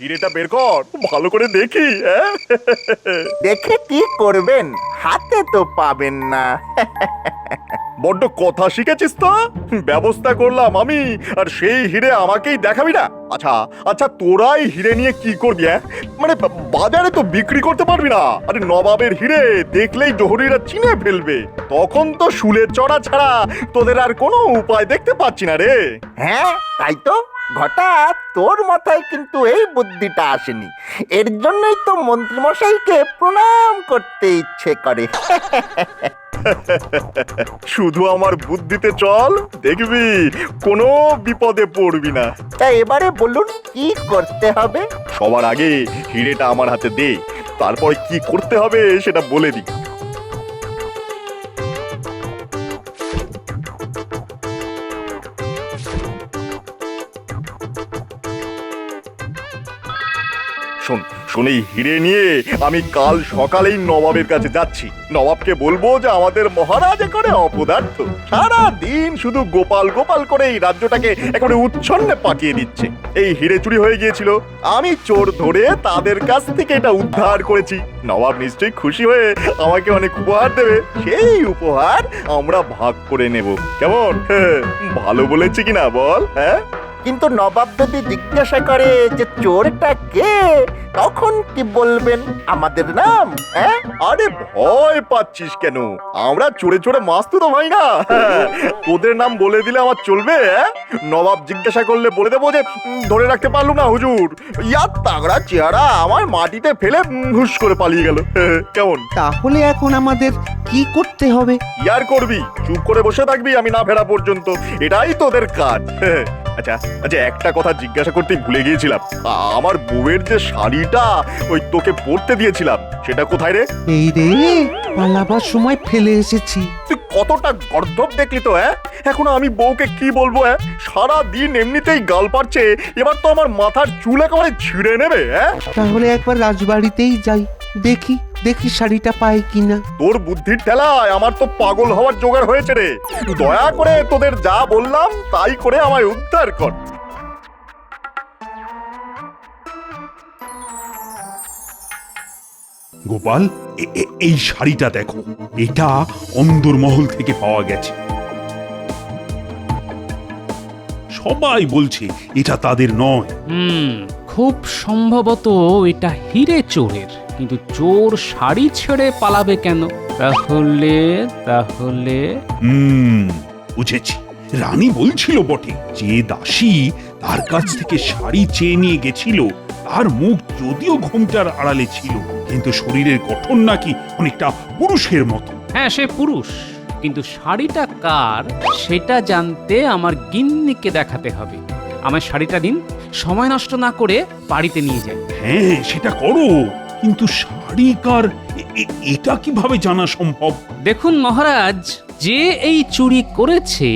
হিরেটা বের কর, ভালো করে দেখি। দেখে কি করবেন, হাতে তো পাবেন না। বড্ড কথা শিখেছিস তো। ব্যবস্থা করলাম আমি, আর সেই হিরে আমাকেই দেখাবি না? আচ্ছা আচ্ছা, তোরাই হিরে নিয়ে কি করবি? মানে বাজারে তো বিক্রি করতে পারবি না। আরে নবাবের হিরে দেখলেই জহরিরা চিনে ফেলবে, তখন তো শুলে চড়া ছাড়া তোদের আর কোনো উপায় দেখতে পাচ্ছি না রে। হ্যাঁ তাই তো ঘটা, তোর মাথায় কিন্তু এই বুদ্ধিটা আসেনি। এর জন্যই তো মন্ত্রীমশাইকে প্রণাম করতে ইচ্ছে করে। শুধু আমার বুদ্ধিতে চল, দেখবি কোনো বিপদে পড়বি না। তা এবারে বলুন কি করতে হবে? সবার আগে হিরেটা আমার হাতে দে, তারপরে কি করতে হবে সেটা বলে দিই। শোন শোন, এই হিরে নিয়ে আমি কাল সকালেই নবাবের কাছে যাচ্ছি। নবাবকে বলবো যে আমাদের মহারাজ এখানে অপদার্থ, সারা দিন শুধু গোপাল গোপাল করে এই রাজ্যটাকে একেবারে উচ্ছন্নে পাঠিয়ে দিচ্ছে। এই হিরে চুরি হয়ে গিয়েছিল, আমি চোর ধরে তাদের কাছ থেকে এটা উদ্ধার করেছি। নবাব নিশ্চয়ই খুশি হয়ে আমাকে অনেক উপহার দেবে, সেই উপহার আমরা ভাগ করে নেব। কেমন? ভালো বলেছি কিনা বল? হ্যাঁ, কিন্তু নবাব যদি জিজ্ঞাসা করে যে চোরটা কে, তখন কি বলবেন? আমাদের নাম? হ্যাঁ, আরে ভয় পাচ্ছিস কেন? আমরা চোরে চোরে মাস্ত তো ভাই না। তোদের নাম বলে দিলে আমার চলবে? নবাব জিজ্ঞাসা করলে বলে দেবো যে ধরে রাখতে পারলুম না হুজুর, ইয়ার তাগড়া চেহারা আমার মাটিতে ফেলে হুশ করে পালিয়ে গেল। কেমন? তাহলে এখন আমাদের কি করতে হবে? ইয়ার করবি, চুপ করে বসে থাকবি আমি না ফেরা পর্যন্ত, এটাই তোদের কাজ। আচ্ছা আচ্ছা, একটা কথা জিজ্ঞাসা করতে ভুলে গিয়েছিলাম। আমার বউয়ের যে শাড়িটা ওই তোকে পরতে দিয়েছিলাম, সেটা কোথায় রে? এই রে, পালাবার সময় ফেলে এসেছি। তুই কতটা গর্ধব দেখলি তো। এখন আমি বউকে কি বলবো? সারা দিন এমনিতেই গাল পারছে, এবার তো আমার মাথার চুল একেবারে ছিঁড়ে নেবে। তাহলে একবার রাজবাড়িতেই যাই, দেখি দেখি শাড়িটা পাই কিনা। তোর বুদ্ধির ঠেলায় আমার তো পাগল হওয়ার জোগাড় হয়েছে রে। দয়া করে তোদের যা বললাম তাই করে আমায় উদ্ধার কর। গোপাল, এই শাড়িটা দেখো, এটা অন্দরমহল থেকে পাওয়া গেছে। সবাই বলছে এটা তাদের নয়। খুব সম্ভবত এটা হিরে চোরের, কিন্তু চোর শাড়ি ছেড়ে পালাবে কেন? তাহলে তাহলে বুঝেছি। রানী বলছিল বটে যে দাসী তার কাছ থেকে শাড়ি চেয়ে নিয়ে গেছিল, তার মুখ যদিও ঘোমটার আড়ালে ছিল, কিন্তু শরীরের গঠন নাকি অনেকটা পুরুষের মতো। হ্যাঁ, সে পুরুষ, কিন্তু শাড়িটা কার সেটা জানতে আমার গিন্নিকে দেখাতে হবে। আমার শাড়িটা দিন, সময় নষ্ট না করে বাড়িতে নিয়ে যাই। হ্যাঁ, সেটা করো, কিন্তু শাড়ি কার এটা কিভাবে জানা সম্ভব? দেখুন মহারাজ, যে এই চুরি করেছে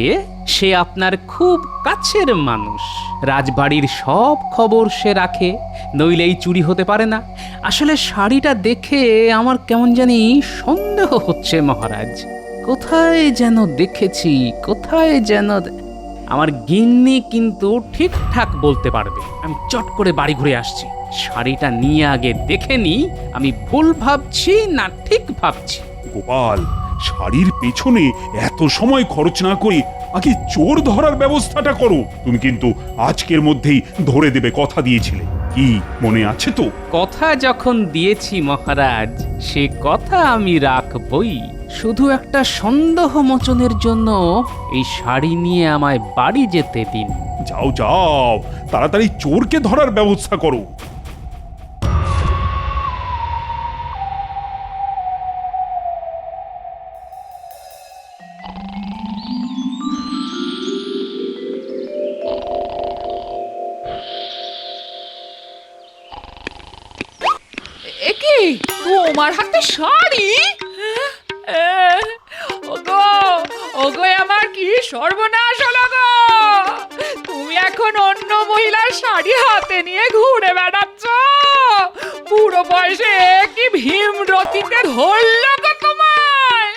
সে আপনার খুব কাছের মানুষ। রাজবাড়ির সব খবর সে রাখে, নইলে এই চুরি হতে পারে না। আসলে শাড়িটা দেখে আমার কেমন জানি সন্দেহ হচ্ছে মহারাজ। কোথায় যেন দেখেছি, কোথায় যেন। আমার গিন্নি কিন্তু ঠিকঠাক বলতে পারবে। আমি চট করে বাড়ি ঘুরে আসছি। শাড়িটা নিয়ে আগে দেখে নি আমি ভুল ভাবছি না ঠিক ভাবছি। গোপাল, শাড়ির পেছনে এত সময় খরচ না করে আগে চোর ধরার ব্যবস্থাটা করো। তুমি কিন্তু আজকের মধ্যেই ধরে দেবে কথা দিয়েছিলে, কি মনে আছে তো? কথা যখন দিয়েছি মহারাজ, সে কথা আমি রাখবই। শুধু একটা সন্দেহ মোচনের জন্য এই শাড়ি নিয়ে আমায় বাড়ি যেতে দিন। যাও যাও, তাড়াতাড়ি চোরকে ধরার ব্যবস্থা করো। একি তোমার হাতে শাড়ি? ওগো ওগো, আমার কি সর্বনাশ হলো গো! তুমি এখন অন্য মহিলার শাড়ি হাতে নিয়ে ঘুরে বেড়াচ্ছ? বুড়ো বয়সে কি ভীমরতিতে ধরলো গো তোমায়?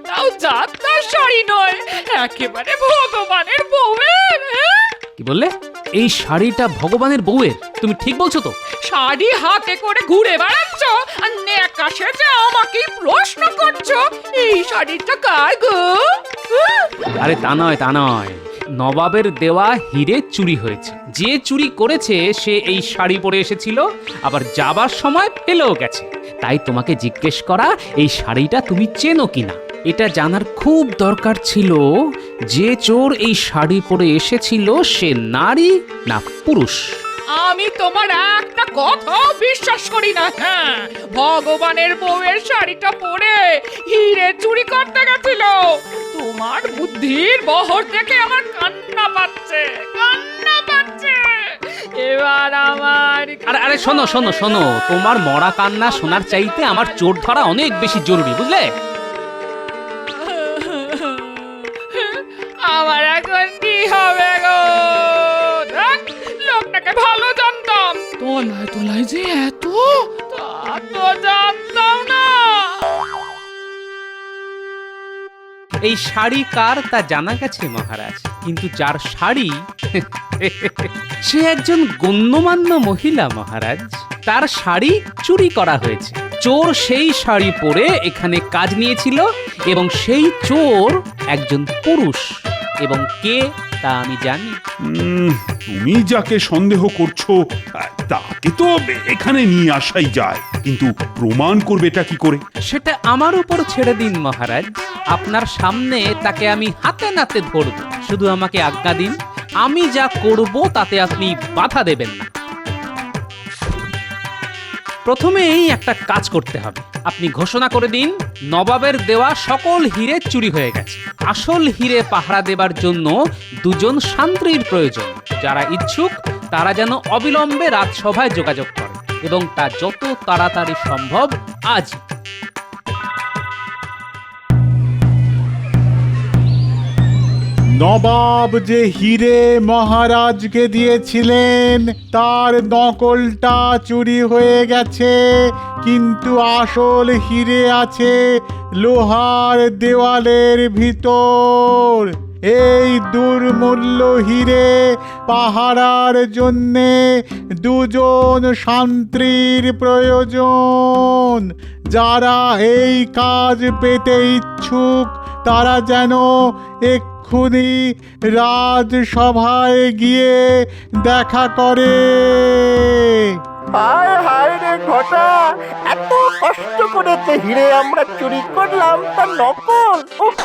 তাও যাত্রার শাড়ি নয়, একেবারে ভগবানের বউয়ের। কি বললে? এই শাড়িটা ভগবানের বউয়ের? তুমি ঠিক বলছো তো? শাড়ি হাতে করে ঘুরে বেড়াচ্ছ আর নেকা সেজে আমাকে প্রশ্ন করছো এই শাড়িটা কার গো? আরে তা নয়, তা নয়। নবাবের দেওয়া হিরে চুরি হয়েছে। যে চুরি করেছে সে এই শাড়ি পরে এসেছিল, আবার যাবার সময় ফেলেও গেছে। তাই তোমাকে জিজ্ঞেস করা এই শাড়িটা তুমি চেনো কিনা। এটা জানার খুব দরকার ছিল যে চোর এই শাড়ি পরে এসেছিল সে নারী না পুরুষ। আমি তোমার একটা কথা বিশ্বাস করি না। হ্যাঁ, ভগবানের বউয়ের শাড়িটা পরে হিরে চুরি করতে গেছিল। তোমার বুদ্ধির বহর দেখে আমার কান্না পাচ্ছে, কান্না পাচ্ছে। এবার আমার আরে শোনো শোনো শোনো, তোমার মরা কান্না শোনার চাইতে আমার চোর ধরা অনেক বেশি জরুরি, বুঝলে? আমার এখন কি হবে গো? লোকটাকে ভালো জানতাম, তোলায় তোলায় যে এত, তা তো জানতাম না। এই শাড়ি কার তা জানা গেছে মহারাজ, কিন্তু যার শাড়ি সে একজন গণ্যমান্য মহিলা মহারাজ। তার শাড়ি চুরি করা হয়েছে। চোর সেই শাড়ি পরে এখানে কাজ নিয়েছিল এবং সেই চোর একজন পুরুষ। এবং কে তা আমি জানি। তুমি যাকে সন্দেহ করছো তাকে তো এখানে নিয়ে আসাই যায়, কিন্তু প্রমাণ করবে এটা কি করে? সেটা আমার উপর ছেড়ে দিন মহারাজ। আপনার সামনে তাকে আমি হাতে নাতে ধরব। শুধু আমাকে আজ্ঞা দিন, আমি যা করব তাতে আপনি বাধা দেবেন না। প্রথমেই একটা কাজ করতে হবে। আপনি ঘোষণা করে দিন নবাবের দেওয়া সকল হিরে চুরি হয়ে গেছে। আসল হিরে পাহারা দেবার জন্য দুজন শান্ত্রীর প্রয়োজন। যারা ইচ্ছুক তারা যেন অবিলম্বে রাজসভায় যোগাযোগ করে এবং তা যত তাড়াতাড়ি সম্ভব আজ। নবাব যে হিরে মহারাজকে দিয়েছিলেন তার নকলটা চুরি হয়ে গেছে, কিন্তু আসল হিরে আছে লোহার দেওয়ালের ভিতর। এই দুর্মূল্য হিরে পাহারার জন্যে দুজন শান্ত্রীর প্রয়োজন। যারা এই কাজ পেতে ইচ্ছুক তারা যেন এক্ষুনি রাজসভায় গিয়ে দেখা করে। হায় হায় রে ঘটা, এত কষ্ট করে যে হিরে আমরা চুরি করলাম তা নকল। উফ,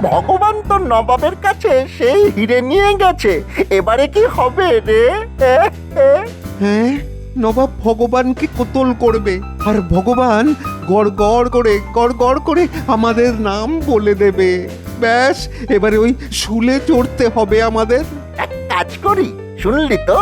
ভগবান তো নবাবের কাছে সেই হিরে নিয়ে গেছে, এবারে কি হবে রে? হ্যাঁ, নবাব ভগবানকে কোতল করবে, আর ভগবান গড় গড় করে আমাদের নাম বলে দেবে। ব্যাস, এবারে ওই শুলে চড়তে হবে আমাদের। এক কাজ করি, শুনলি তো,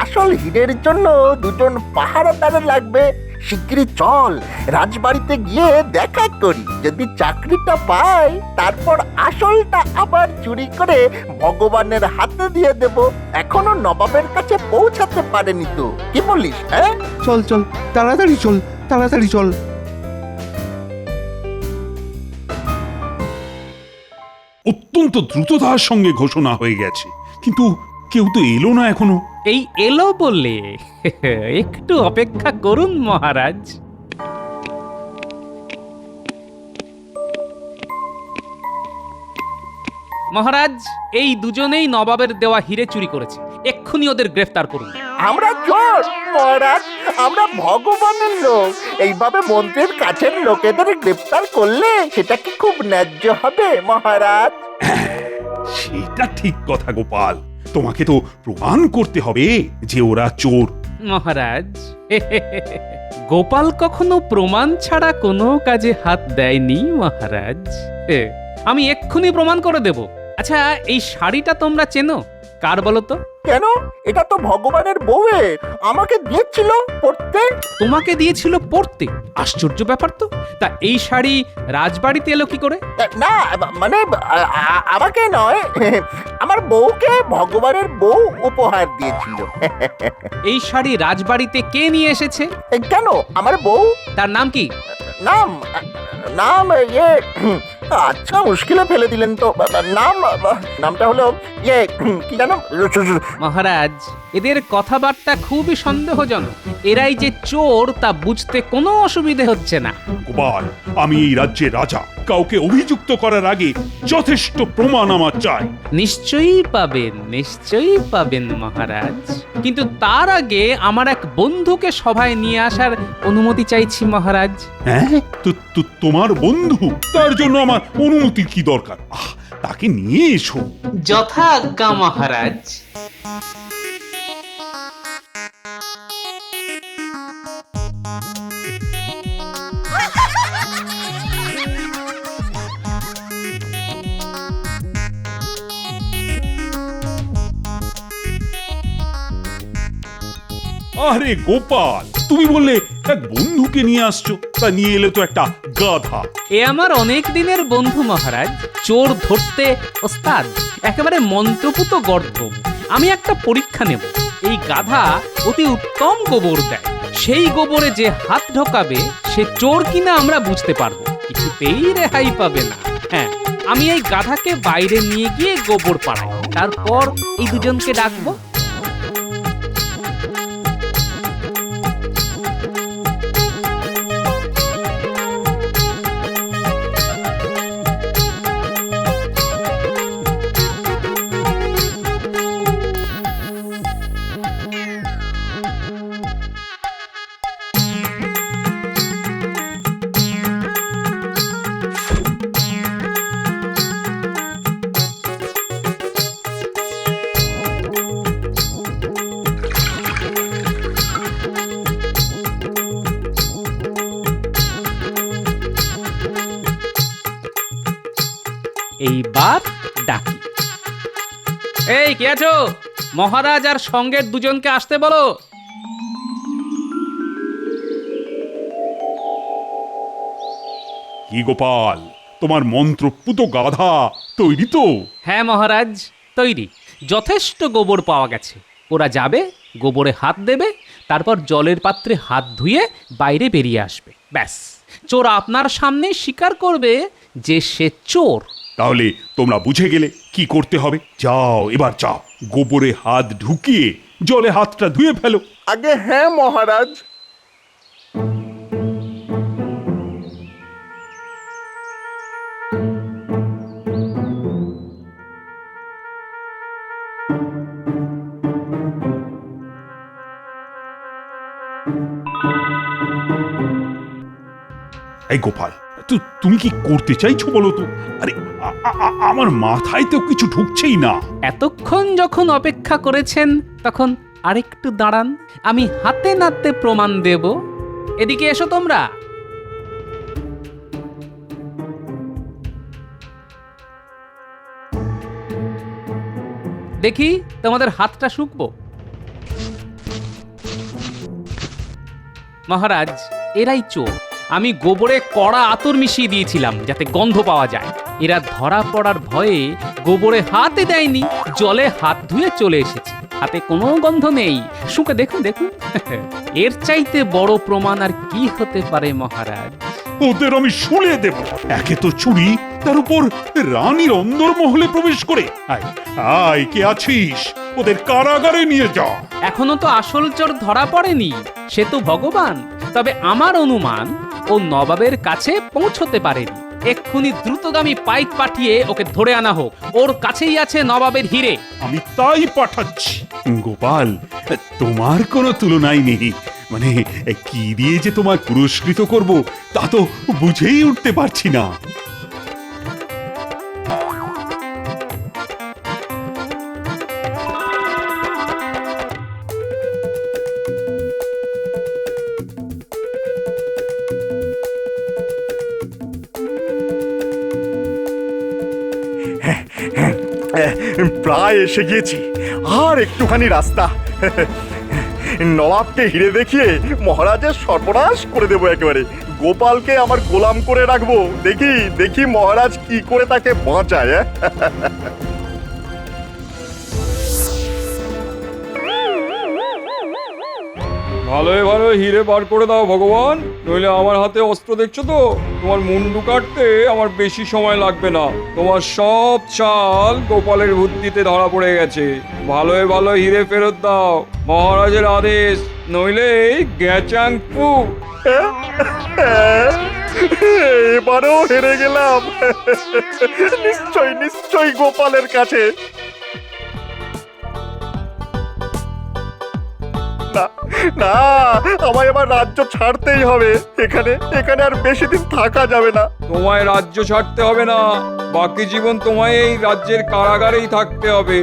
আসল হিরের জন্য দুজন পাহারাদার লাগবে। শিগগিরই চল, রাজবাড়িতে গিয়ে দেখা করি। যদি চাকরিটা পাই তারপর আসলটা আবার চুরি করে ভগবানের হাতে দিয়ে দেব। এখনো নবাবের কাছে পৌঁছাতে পারেনি তো, কি বলিস? হ্যাঁ, চল চল, তাড়াতাড়ি চল, তাড়াতাড়ি চল। অত্যন্ত দ্রুততার সঙ্গে ঘোষণা হয়ে গেছে, কিন্তু কেউ তো এলো না এখনো। এই এলো বললে একটু অপেক্ষা করুন মহারাজ। মহারাজ, এই দুজনেই নবাবের দেওয়া হিরে চুরি করেছে, এক্ষুনি ওদের গ্রেফতার করুন। আমরা চোর মহারাজ, আমরা ভগবানের লোক। এইভাবে মন্ত্রীর কাছের লোকেদের গ্রেফতার করলে সেটা কি খুব ন্যায্য হবে মহারাজ? সেটা ঠিক কথা গোপাল, তোমাকে তো প্রমাণ করতে হবে যে ওরা চোর। মহারাজ, গোপাল কখনো প্রমাণ ছাড়া কোনো কাজে হাত দেয়নি মহারাজ। আমি এক্ষুনি প্রমাণ করে দেব। আচ্ছা, এই শাড়িটা তোমরা চেনো? কার বলো তো? কেন, এটা তো ভগবানের বউয়ের, আমাকে দিয়েছিল পড়তে। তোমাকে দিয়েছিল পড়তে? আশ্চর্য ব্যাপার তো। তা এই শাড়ি রাজবাড়িতে এলো কি করে? না মানে আমাকে নয়, আমার বউকে ভগবানের বউ উপহার দিয়েছিল। এই শাড়ি রাজবাড়িতে কে নিয়ে এসেছে? কেন, আমার বউ। তার নাম কি? নাম আচ্ছা, মুশকিলে ফেলে দিলেন তো। নামটা হলো কি জানো? মহারাজ, এদের কথাবার্তা খুবই সন্দেহজনক। এরাই যে চোর তা বুঝতে কোনো অসুবিধে হচ্ছে না। গোপাল, আমি এই রাজ্যের রাজা, কাউকে অভিযুক্ত করার আগে যথেষ্ট প্রমাণ আমার চাই। নিশ্চয়ই পাবেন মহারাজ, কিন্তু তার আগে আমার এক বন্ধুকে সভায় নিয়ে আসার অনুমতি চাইছি মহারাজ। হ্যাঁ, তো তোমার বন্ধু? তার জন্য আমার অনুমতির কি দরকার? তাকে নিয়ে এসো। যথা আজ্ঞা মহারাজ। আরে গোপাল, তুমি বললে এক বন্ধুকে নিয়ে আসছো, তা নিয়ে এলে তো একটা গাধা। এ আমার অনেক দিনের বন্ধু মহারাজ, চোর ধরতে ওস্তাদ, একেবারে মন্ত্রপুত গর্ত। আমি একটা পরীক্ষা নেব। এই গাধা অতি উত্তম গোবর দেয়, সেই গোবরে যে হাত ঢোকাবে সে চোর কিনা আমরা বুঝতে পারবো, কিছুতেই রেহাই পাবে না। হ্যাঁ, আমি এই গাধাকে বাইরে নিয়ে গিয়ে গোবর পাড়াই, তারপর এই দুজনকে ডাকবো। এইবার ডাকি। এই কে আছো? মহারাজ আর সঙ্গের দুজনকে আসতে বলো। কি গোপাল, তোমার মন্ত্রপুত গাধা তৈরি তো? হ্যাঁ মহারাজ, তৈরি। যথেষ্ট গোবর পাওয়া গেছে। ওরা যাবে, গোবরে হাত দেবে, তারপর জলের পাত্রে হাত ধুয়ে বাইরে বেরিয়ে আসবে। ব্যাস, চোর আপনার সামনে স্বীকার করবে যে সে চোর। তাহলে তোমরা বুঝে গেলে কি করতে হবে। যাও, এবার যাও, গোবরে হাত ঢুকিয়ে জলে হাতটা ধুয়ে ফেলো। আগে হ্যাঁ মহারাজ। এই গোপাল, তুমি কি করতে চাইছো বলো তো? আরে আমার মাথায় তো কিছু ঢুকছেই না। এতক্ষণ যখন অপেক্ষা করেছেন তখন আরেকটু দাঁড়ান, আমি হাতে নাতে প্রমাণ দেব। এদিকে এসো তোমরা। দেখি তোমাদের হাতটা শুকবো। মহারাজ, এরাই চোর। আমি গোবরে কড়া আতর মিশিয়ে দিয়েছিলাম যাতে গন্ধ পাওয়া যায়। এরা ধরা পড়ার ভয়ে গোবরে হাতে দেয়নি, জলে হাত ধুয়ে চলে এসেছে। হাতে কোনো গন্ধ নেই। শুকে দেখুন দেখুন। এর চাইতে বড় প্রমাণ আর কি হতে পারে মহারাজ? ওদের আমি শুলে দেব। একে তো চুরি, তার উপর রানীর অন্দরমহলে প্রবেশ করে। আয় আয়, কে আছিস? ওদের কারাগারে নিয়ে যা। এখনো তো আসল চোর ধরা পড়েনি, সে তো ভগবান। তবে আমার অনুমান ও নবাবের কাছে পৌঁছতে পারেনি। এক্ষুনি দ্রুতগামী পাইক পাঠিয়ে ওকে ধরে আনা হোক। ওর কাছেই আছে নবাবের হিরে। আমি তাই পাঠাচ্ছি। গোপাল, তোমার কোনো তুলনাই নেই। মানে কি দিয়ে যে তোমার পুরস্কৃত করব তা তো বুঝেই উঠতে পারছি না। প্রায় এসে গিয়েছি, আর একটুখানি রাস্তা। নবাবকে হিরে দেখিয়ে মহারাজের সর্বনাশ করে দেবো একেবারে। গোপালকে আমার গোলাম করে রাখবো। দেখি দেখি মহারাজ কি করে তাকে বাঁচায়। ভালোই ভালো হিরে বার করে দাও ভগবান, নইলে আমার হাতে অস্ত্র দেখছো তো, তোমার মুন্ডু কাটতে আমার বেশি সময় লাগবে না। তোমার সব চাল গোপালের বুদ্ধিতে ধরা পড়ে গেছে। ভালোই ভালো হিরে ফেরত দাও, মহারাজের আদেশ, নইলে গ্যাচাং ফু। এবারও হেরে গেলাম। নিশ্চয় নিশ্চয় গোপালের কাছে। না না, আমায় এবার রাজ্য ছাড়তেই হবে। এখানে এখানে আর বেশি দিন থাকা যাবে না। তোমায় রাজ্য ছাড়তে হবে না, বাকি জীবন তোমায় এই রাজ্যের কারাগারেই থাকতে হবে।